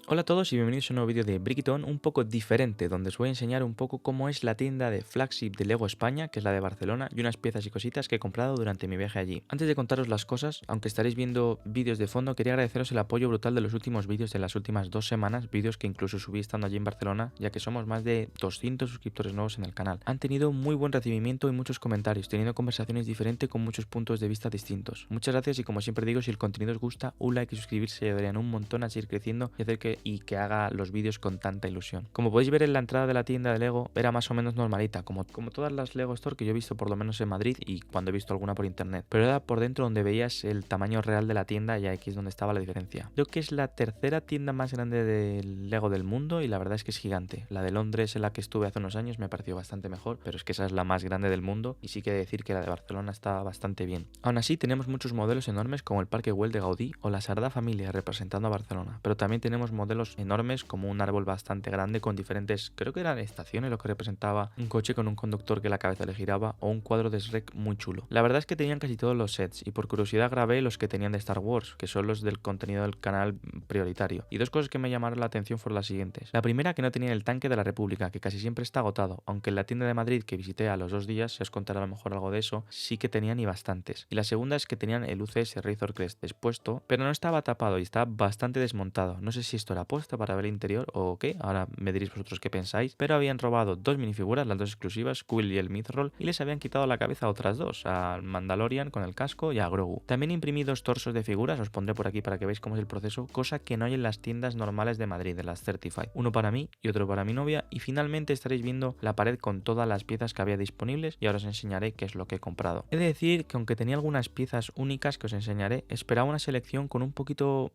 Hola a todos y bienvenidos a un nuevo vídeo de Brickton un poco diferente, donde os voy a enseñar un poco cómo es la tienda de flagship de Lego España, que es la de Barcelona, y unas piezas y cositas que he comprado durante mi viaje allí. Antes de contaros las cosas, aunque estaréis viendo vídeos de fondo, quería agradeceros el apoyo brutal de los últimos vídeos de las últimas 2 semanas, vídeos que incluso subí estando allí en Barcelona, ya que somos más de 200 suscriptores nuevos en el canal. Han tenido muy buen recibimiento y muchos comentarios, teniendo conversaciones diferentes con muchos puntos de vista distintos. Muchas gracias y como siempre digo, si el contenido os gusta, un like y suscribirse ayudarían un montón a seguir creciendo y hacer que haga los vídeos con tanta ilusión. Como podéis ver en la entrada de la tienda de Lego, era más o menos normalita, como todas las Lego Store que yo he visto por lo menos en Madrid y cuando he visto alguna por internet. Pero era por dentro donde veías el tamaño real de la tienda y aquí es donde estaba la diferencia. Creo que es la tercera tienda más grande de Lego del mundo y la verdad es que es gigante. La de Londres, en la que estuve hace unos años, me pareció bastante mejor, pero es que esa es la más grande del mundo y sí que he de decir que la de Barcelona está bastante bien. Aún así, tenemos muchos modelos enormes como el Parque Güell de Gaudí o la Sagrada Familia representando a Barcelona, pero también tenemos modelos enormes como un árbol bastante grande con diferentes, creo que eran estaciones lo que representaba, un coche con un conductor que la cabeza le giraba o un cuadro de Shrek muy chulo. La verdad es que tenían casi todos los sets y por curiosidad grabé los que tenían de Star Wars, que son los del contenido del canal prioritario. Y dos cosas que me llamaron la atención fueron las siguientes. La primera, que no tenían el tanque de la República, que casi siempre está agotado, aunque en la tienda de Madrid que visité a los 2 días, si os contaré a lo mejor algo de eso, sí que tenían y bastantes. Y la segunda es que tenían el UCS Razor Crest expuesto, pero no estaba tapado y estaba bastante desmontado. No sé si esto era puesto para ver el interior o qué, ahora me diréis vosotros qué pensáis, pero habían robado dos minifiguras, las dos exclusivas, Quill y el Mythrol, y les habían quitado la cabeza a otras dos, al Mandalorian con el casco y a Grogu. También imprimí dos torsos de figuras, os pondré por aquí para que veáis cómo es el proceso, cosa que no hay en las tiendas normales de Madrid, de las Certified. Uno para mí y otro para mi novia, y finalmente estaréis viendo la pared con todas las piezas que había disponibles y ahora os enseñaré qué es lo que he comprado. He de decir que aunque tenía algunas piezas únicas que os enseñaré, esperaba una selección con un poquito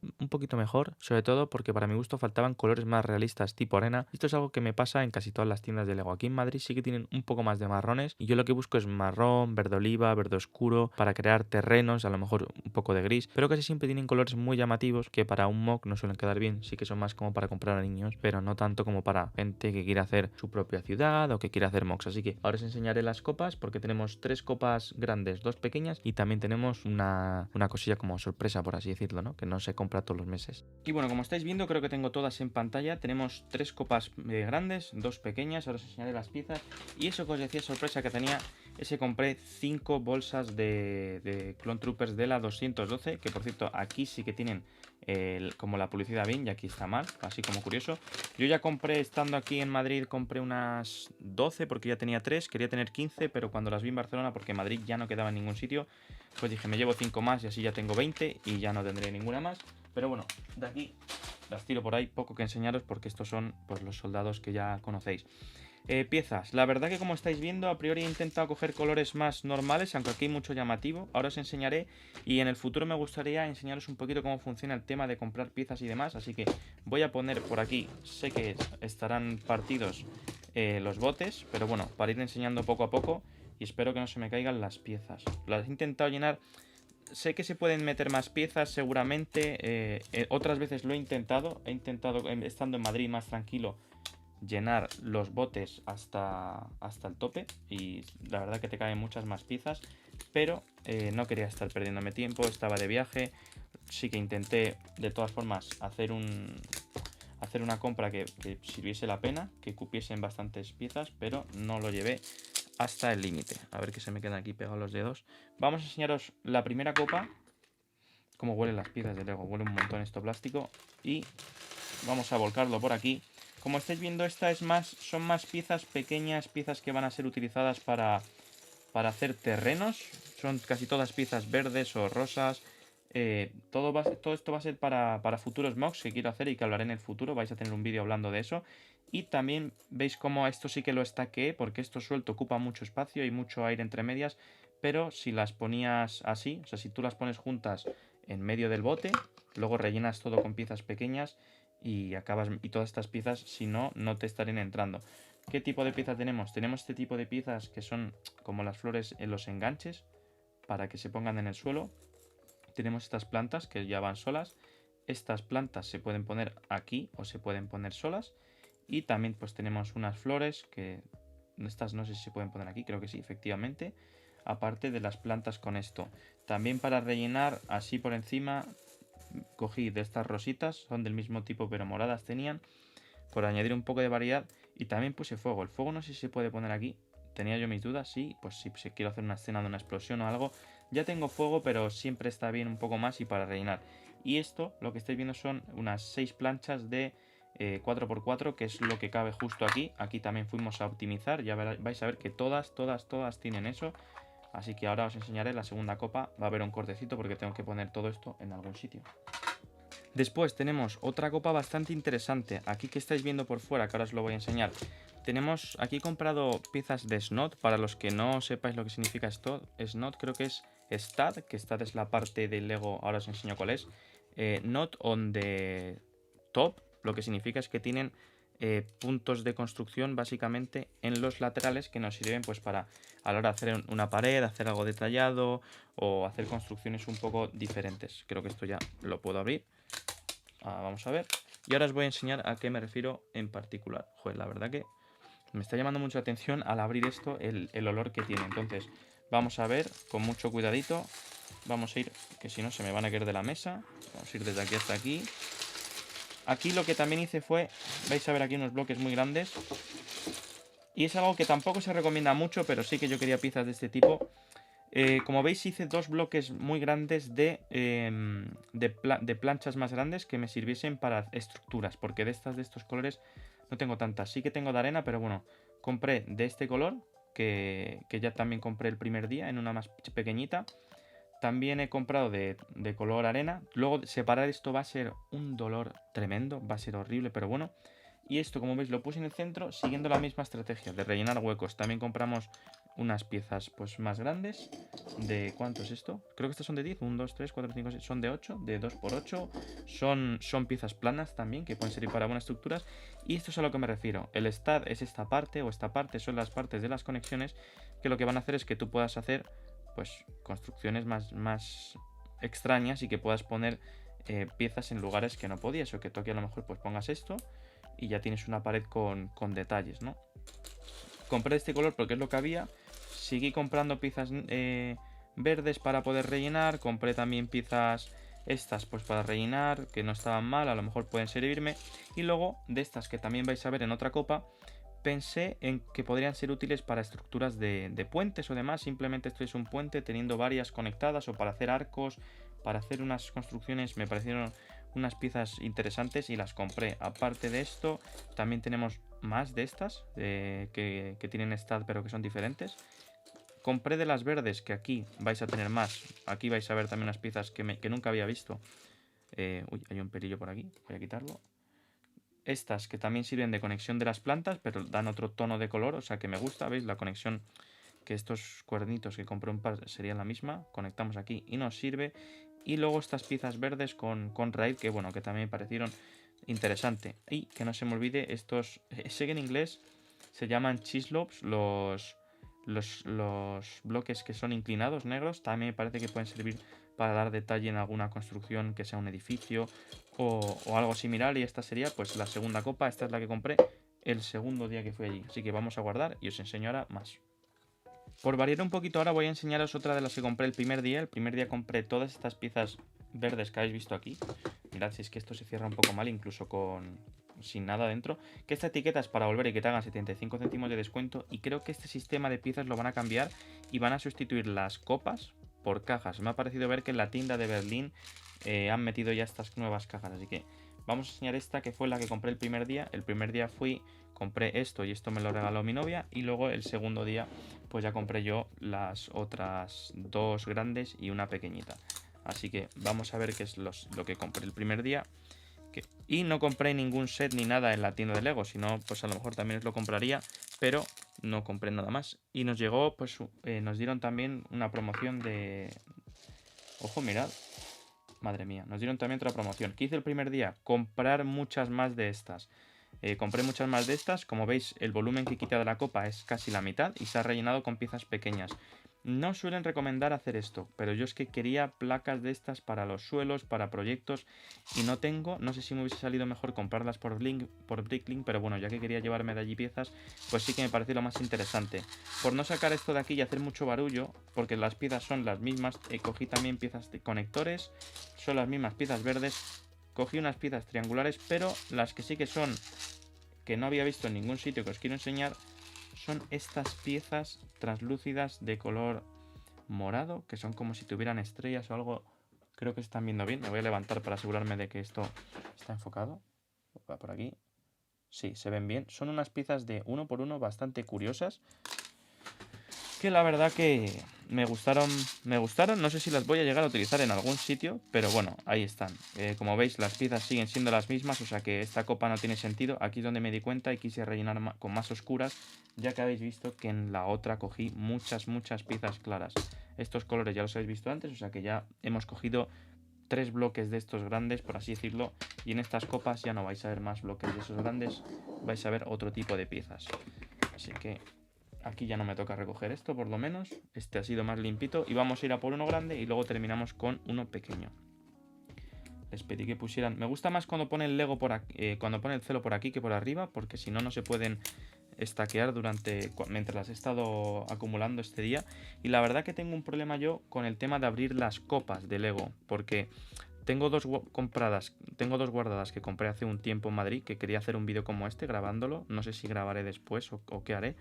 mejor, sobre todo porque para mi gusto faltaban colores más realistas tipo arena. Esto es algo que me pasa en casi todas las tiendas de Lego. Aquí en Madrid sí que tienen un poco más de marrones y yo lo que busco es marrón, verde oliva, verde oscuro para crear terrenos, a lo mejor un poco de gris, pero casi siempre tienen colores muy llamativos que para un mock no suelen quedar bien. Sí que son más como para comprar a niños, pero no tanto como para gente que quiere hacer su propia ciudad o que quiere hacer mocks. Así que ahora os enseñaré las copas porque tenemos 3 copas grandes, 2 pequeñas y también tenemos una cosilla como sorpresa, por así decirlo, ¿no? Que no se compra todos los meses. Y bueno, como estáis viendo, creo que tengo todas en pantalla. Tenemos 3 copas grandes, 2 pequeñas. Ahora os enseñaré las piezas. Y eso que os decía sorpresa que tenía es que compré 5 bolsas de Clone Troopers de la 212. Que por cierto, aquí sí que tienen como la publicidad bien y aquí está mal, así como curioso. Yo ya compré, estando aquí en Madrid, compré unas 12 porque ya tenía 3. Quería tener 15, pero cuando las vi en Barcelona, porque en Madrid ya no quedaba en ningún sitio, pues dije, me llevo 5 más y así ya tengo 20 y ya no tendré ninguna más. Pero bueno, de aquí las tiro por ahí, poco que enseñaros porque estos son pues los soldados que ya conocéis. Piezas, la verdad que como estáis viendo, a priori he intentado coger colores más normales, aunque aquí hay mucho llamativo. Ahora os enseñaré y en el futuro me gustaría enseñaros un poquito cómo funciona el tema de comprar piezas y demás. Así que voy a poner por aquí, sé que estarán partidos los botes, pero bueno, para ir enseñando poco a poco y espero que no se me caigan las piezas. Las he intentado llenar. Sé que se pueden meter más piezas seguramente, otras veces lo he intentado, estando en Madrid más tranquilo llenar los botes hasta el tope y la verdad que te caen muchas más piezas, pero no quería estar perdiéndome tiempo, estaba de viaje, sí que intenté de todas formas hacer una compra que sirviese la pena, que cupiesen bastantes piezas, pero no lo llevé hasta el límite. A ver que se me quedan aquí pegados los dedos. Vamos a enseñaros la primera copa, cómo huelen las piezas de Lego, huele un montón esto plástico y vamos a volcarlo por aquí. Como estáis viendo, son más piezas pequeñas, piezas que van a ser utilizadas para hacer terrenos. Son casi todas piezas verdes o rosas. Todo esto va a ser para futuros mocks que quiero hacer y que hablaré en el futuro. Vais a tener un vídeo hablando de eso. Y también veis cómo esto sí que lo estaqué, porque esto suelto ocupa mucho espacio y mucho aire entre medias. Pero si las ponías así, o sea, si tú las pones juntas en medio del bote, luego rellenas todo con piezas pequeñas y todas estas piezas, si no, no te estarían entrando. ¿Qué tipo de pieza tenemos? Tenemos este tipo de piezas que son como las flores en los enganches para que se pongan en el suelo. Tenemos estas plantas que ya van solas. Estas plantas se pueden poner aquí o se pueden poner solas. Y también pues tenemos unas flores que estas no sé si se pueden poner aquí, creo que sí, efectivamente. Aparte de las plantas con esto. También para rellenar así por encima cogí de estas rositas, son del mismo tipo pero moradas tenían, por añadir un poco de variedad. Y también puse fuego. El fuego no sé si se puede poner aquí. Tenía yo mis dudas, sí, pues si quiero hacer una escena de una explosión o algo. Ya tengo fuego, pero siempre está bien un poco más y para rellenar. Y esto, lo que estáis viendo son unas 6 planchas de 4x4, que es lo que cabe justo aquí. Aquí también fuimos a optimizar, ya vais a ver que todas tienen eso. Así que ahora os enseñaré la segunda copa. Va a haber un cortecito porque tengo que poner todo esto en algún sitio. Después tenemos otra copa bastante interesante. Aquí que estáis viendo por fuera, que ahora os lo voy a enseñar. Tenemos aquí comprado piezas de Snot. Para los que no sepáis lo que significa esto, Snot creo que es Stud, que Stud es la parte del Lego, ahora os enseño cuál es. Not on the top, lo que significa es que tienen puntos de construcción básicamente en los laterales que nos sirven pues para a la hora de hacer una pared, hacer algo detallado o hacer construcciones un poco diferentes. Creo que esto ya lo puedo abrir. Vamos a ver. Y ahora os voy a enseñar a qué me refiero en particular. Joder, la verdad que me está llamando mucho la atención al abrir esto el olor que tiene. Entonces vamos a ver con mucho cuidadito. Vamos a ir, que si no se me van a caer de la mesa. Vamos a ir desde aquí hasta aquí. Aquí lo que también hice fue, vais a ver aquí unos bloques muy grandes. Y es algo que tampoco se recomienda mucho, pero sí que yo quería piezas de este tipo. Como veis hice 2 bloques muy grandes de planchas más grandes que me sirviesen para estructuras. Porque de estos colores no tengo tantas. Sí que tengo de arena, pero bueno, compré de este color, que ya también compré el primer día en una más pequeñita. También he comprado de color arena. Luego separar esto va a ser un dolor tremendo, va a ser horrible, pero bueno. Y esto, como veis, lo puse en el centro siguiendo la misma estrategia de rellenar huecos. También compramos unas piezas pues más grandes. ¿De cuánto es esto? Creo que estas son de 10. 1, 2, 3, 4, 5, 6. Son de 8, de 2x8. Son piezas planas también, que pueden servir para buenas estructuras. Y esto es a lo que me refiero. El stud es esta parte, o esta parte son las partes de las conexiones, que lo que van a hacer es que tú puedas hacer pues construcciones más extrañas y que puedas poner piezas en lugares que no podías, o que tú aquí a lo mejor pues pongas esto y ya tienes una pared con detalles, ¿no? Compré este color porque es lo que había. Seguí comprando piezas verdes para poder rellenar. Compré también piezas estas pues para rellenar, que no estaban mal, a lo mejor pueden servirme. Y luego de estas que también vais a ver en otra copa, pensé en que podrían ser útiles para estructuras de puentes o demás. Simplemente esto es un puente teniendo varias conectadas, o para hacer arcos, para hacer unas construcciones. Me parecieron unas piezas interesantes y las compré. Aparte de esto, también tenemos más de estas que tienen stud pero que son diferentes. Compré de las verdes, que aquí vais a tener más. Aquí vais a ver también unas piezas que nunca había visto. Uy, hay un pelillo por aquí, voy a quitarlo. Estas que también sirven de conexión de las plantas, pero dan otro tono de color, o sea que me gusta, ¿veis? La conexión, que estos cuernitos que compré un par serían la misma. Conectamos aquí y nos sirve. Y luego estas piezas verdes con raíz, que bueno, que también me parecieron interesante. Y que no se me olvide, estos, sé que en inglés se llaman chislopes, los bloques que son inclinados negros. También me parece que pueden servir para dar detalle en alguna construcción, que sea un edificio o algo similar. Y esta sería pues la segunda copa. Esta es la que compré el segundo día que fui allí, así que vamos a guardar y os enseño ahora más. Por variar un poquito ahora voy a enseñaros otra de las que compré el primer día. El primer día compré todas estas piezas verdes que habéis visto aquí. Mirad si es que esto se cierra un poco mal, incluso sin nada dentro. Que esta etiqueta es para volver y que te hagan 75 céntimos de descuento. Y creo que este sistema de piezas lo van a cambiar y van a sustituir las copas por cajas. Me ha parecido ver que en la tienda de Berlín han metido ya estas nuevas cajas. Así que vamos a enseñar esta, que fue la que compré el primer día. El primer día compré esto y esto me lo regaló mi novia. Y luego el segundo día pues ya compré yo las otras 2 grandes y una pequeñita. Así que vamos a ver qué es lo que compré el primer día. Y no compré ningún set ni nada en la tienda de Lego, sino pues a lo mejor también os lo compraría, pero no compré nada más. Y nos llegó, pues nos dieron también una promoción de... Ojo, mirad. Madre mía, nos dieron también otra promoción. ¿Qué hice el primer día? Comprar muchas más de estas. Compré muchas más de estas. Como veis, el volumen que quita de la copa es casi la mitad y se ha rellenado con piezas pequeñas. No suelen recomendar hacer esto, pero yo es que quería placas de estas para los suelos, para proyectos, y no tengo. No sé si me hubiese salido mejor comprarlas por Bricklink, pero bueno, ya que quería llevarme de allí piezas, pues sí que me pareció lo más interesante. Por no sacar esto de aquí y hacer mucho barullo, porque las piezas son las mismas, cogí también piezas de conectores, son las mismas piezas verdes, cogí unas piezas triangulares, pero las que sí que son, que no había visto en ningún sitio que os quiero enseñar, son estas piezas translúcidas de color morado, que son como si tuvieran estrellas o algo. Creo que se están viendo bien. Me voy a levantar para asegurarme de que esto está enfocado. Va por aquí. Sí, se ven bien. Son unas piezas de 1 por 1 bastante curiosas, que la verdad que me gustaron, no sé si las voy a llegar a utilizar en algún sitio, pero bueno, ahí están. Como veis, las piezas siguen siendo las mismas, o sea que esta copa no tiene sentido. Aquí es donde me di cuenta y quise rellenar con más oscuras, ya que habéis visto que en la otra cogí muchas piezas claras. Estos colores ya los habéis visto antes, o sea que ya hemos cogido 3 bloques de estos grandes, por así decirlo, y en estas copas ya no vais a ver más bloques de esos grandes, vais a ver otro tipo de piezas. Así que aquí ya no me toca recoger esto, por lo menos. Este ha sido más limpito. Y vamos a ir a por uno grande y luego terminamos con uno pequeño. Les pedí que pusieran... Me gusta más cuando pone el Lego por aquí, cuando pone el celo por aquí que por arriba, porque si no, no se pueden estaquear mientras las he estado acumulando este día. Y la verdad que tengo un problema yo con el tema de abrir las copas de Lego, porque tengo dos guardadas que compré hace un tiempo en Madrid, que quería hacer un vídeo como este grabándolo. No sé si grabaré después o qué haré.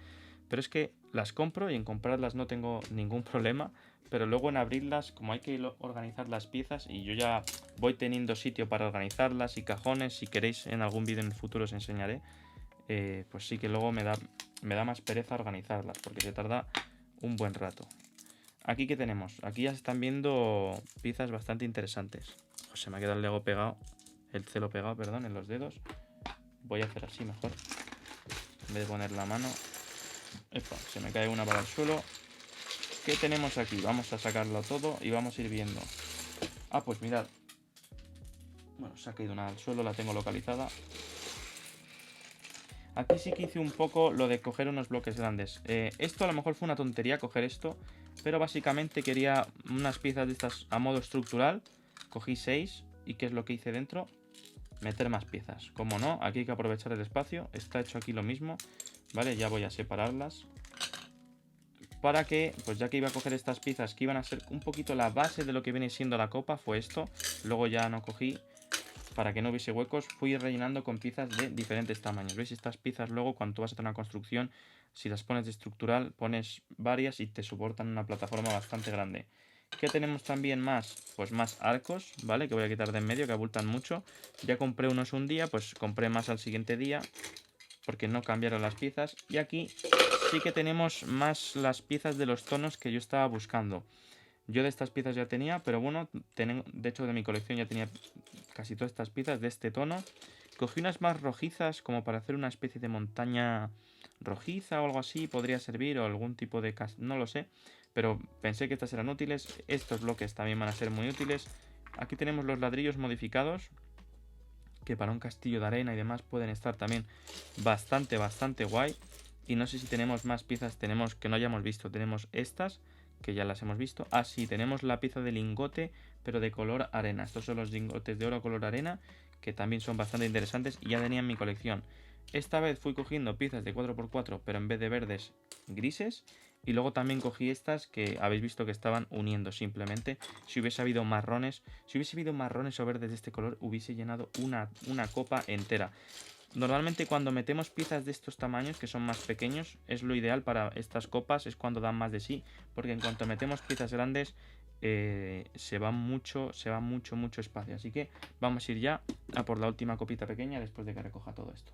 Pero es que las compro y en comprarlas no tengo ningún problema, pero luego en abrirlas, como hay que organizar las piezas y yo ya voy teniendo sitio para organizarlas y cajones, si queréis en algún vídeo en el futuro os enseñaré, pues sí que luego me da más pereza organizarlas porque se tarda un buen rato. Aquí que tenemos, aquí ya se están viendo piezas bastante interesantes. Pues se me ha quedado el Lego pegado, el celo pegado, perdón, en los dedos. Voy a hacer así mejor, en vez de poner la mano. Epa, se me cae una para el suelo. ¿Qué tenemos aquí? Vamos a sacarlo todo y vamos a ir viendo. Ah, pues mirad. Bueno, se ha caído una al suelo, la tengo localizada. Aquí sí que hice un poco lo de coger unos bloques grandes. Esto a lo mejor fue una tontería coger esto, pero básicamente quería unas piezas de estas a modo estructural. Cogí 6 y ¿qué es lo que hice dentro? Meter más piezas. Como no, aquí hay que aprovechar el espacio. Está hecho aquí lo mismo. Vale, ya voy a separarlas. Para que, pues ya que iba a coger estas piezas que iban a ser un poquito la base de lo que viene siendo la copa, fue esto. Luego ya no cogí, para que no hubiese huecos, fui rellenando con piezas de diferentes tamaños. ¿Veis? Estas piezas luego, cuando tú vas a hacer una construcción, si las pones de estructural, pones varias y te soportan una plataforma bastante grande. ¿Qué tenemos también más? Pues más arcos, ¿vale? Que voy a quitar de en medio, que abultan mucho. Ya compré unos un día, pues compré más al siguiente día, porque no cambiaron las piezas. Y aquí sí que tenemos más las piezas de los tonos que yo estaba buscando. Yo de estas piezas ya tenía, pero bueno, de hecho de mi colección ya tenía casi todas estas piezas de este tono. Cogí unas más rojizas como para hacer una especie de montaña rojiza o algo así, podría servir, o algún tipo de... no lo sé, pero pensé que estas eran útiles. Estos bloques también van a ser muy útiles. Aquí tenemos los ladrillos modificados, que para un castillo de arena y demás pueden estar también bastante guay. Y no sé si tenemos más piezas, tenemos que no hayamos visto, tenemos estas, que ya las hemos visto. Ah, sí, tenemos la pieza de lingote, pero de color arena. Estos son los lingotes de oro color arena, que también son bastante interesantes y ya tenía en mi colección. Esta vez fui cogiendo piezas de 4x4, pero en vez de verdes, grises. Y luego también cogí estas que habéis visto que estaban uniendo simplemente. Si hubiese habido marrones o verdes de este color, hubiese llenado una copa entera. Normalmente cuando metemos piezas de estos tamaños, que son más pequeños, es lo ideal para estas copas, es cuando dan más de sí, porque en cuanto metemos piezas grandes, se va mucho espacio. Así que vamos a ir ya a por la última copita pequeña después de que recoja todo esto.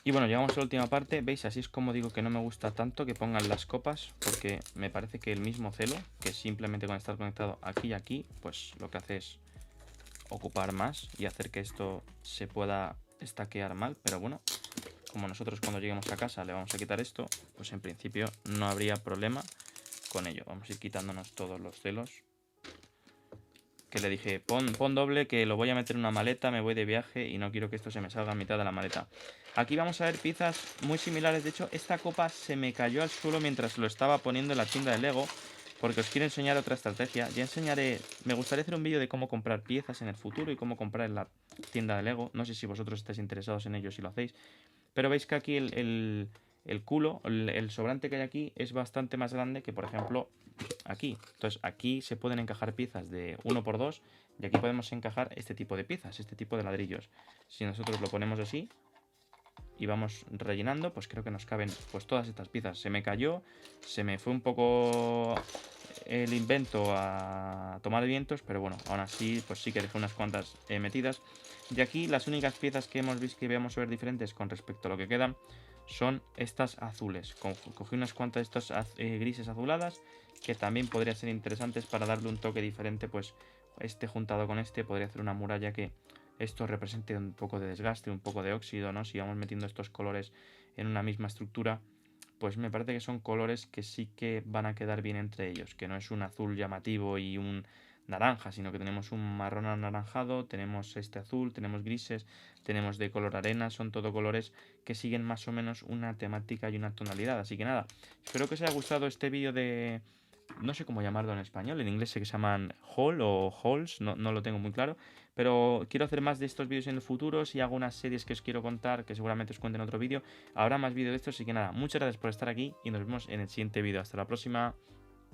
Y bueno, llegamos a la última parte. ¿Veis? Así es como digo que no me gusta tanto que pongan las copas, porque me parece que el mismo celo, que simplemente con estar conectado aquí y aquí, pues lo que hace es ocupar más y hacer que esto se pueda estaquear mal. Pero bueno, como nosotros cuando lleguemos a casa le vamos a quitar esto, pues en principio no habría problema con ello. Vamos a ir quitándonos todos los celos. Que le dije, pon doble, que lo voy a meter en una maleta, me voy de viaje y no quiero que esto se me salga a mitad de la maleta. Aquí vamos a ver piezas muy similares. De hecho, esta copa se me cayó al suelo mientras lo estaba poniendo en la tienda de Lego. porque os quiero enseñar otra estrategia. Ya enseñaré, me gustaría hacer un vídeo de cómo comprar piezas en el futuro y cómo comprar en la tienda de Lego. No sé si vosotros estáis interesados en ello, si lo hacéis. Pero veis que aquí el culo, el sobrante que hay aquí es bastante más grande que, por ejemplo, aquí. Entonces aquí se pueden encajar piezas de 1 por 2 y aquí podemos encajar este tipo de piezas, este tipo de ladrillos. Si nosotros lo ponemos así y vamos rellenando, pues creo que nos caben pues todas estas piezas. Se me cayó, se me fue un poco el invento a tomar vientos, pero bueno, aún así pues sí que dejé unas cuantas metidas. Y aquí las únicas piezas que hemos visto que veamos ver diferentes con respecto a lo que quedan son estas azules. Cogí unas cuantas de estas grises azuladas que también podrían ser interesantes para darle un toque diferente, pues este juntado con este podría hacer una muralla que esto represente un poco de desgaste, un poco de óxido, ¿no? Si vamos metiendo estos colores en una misma estructura, pues me parece que son colores que sí que van a quedar bien entre ellos, que no es un azul llamativo y un naranja, sino que tenemos un marrón anaranjado, tenemos este azul, tenemos grises, tenemos de color arena, son todo colores que siguen más o menos una temática y una tonalidad. Así que nada, espero que os haya gustado este vídeo de... No sé cómo llamarlo en español, en inglés sé que se llaman haul o hauls, no lo tengo muy claro, pero quiero hacer más de estos vídeos en el futuro. Si hago unas series que os quiero contar, que seguramente os cuente en otro vídeo, habrá más vídeos de estos. Así que nada, muchas gracias por estar aquí y nos vemos en el siguiente vídeo. Hasta la próxima.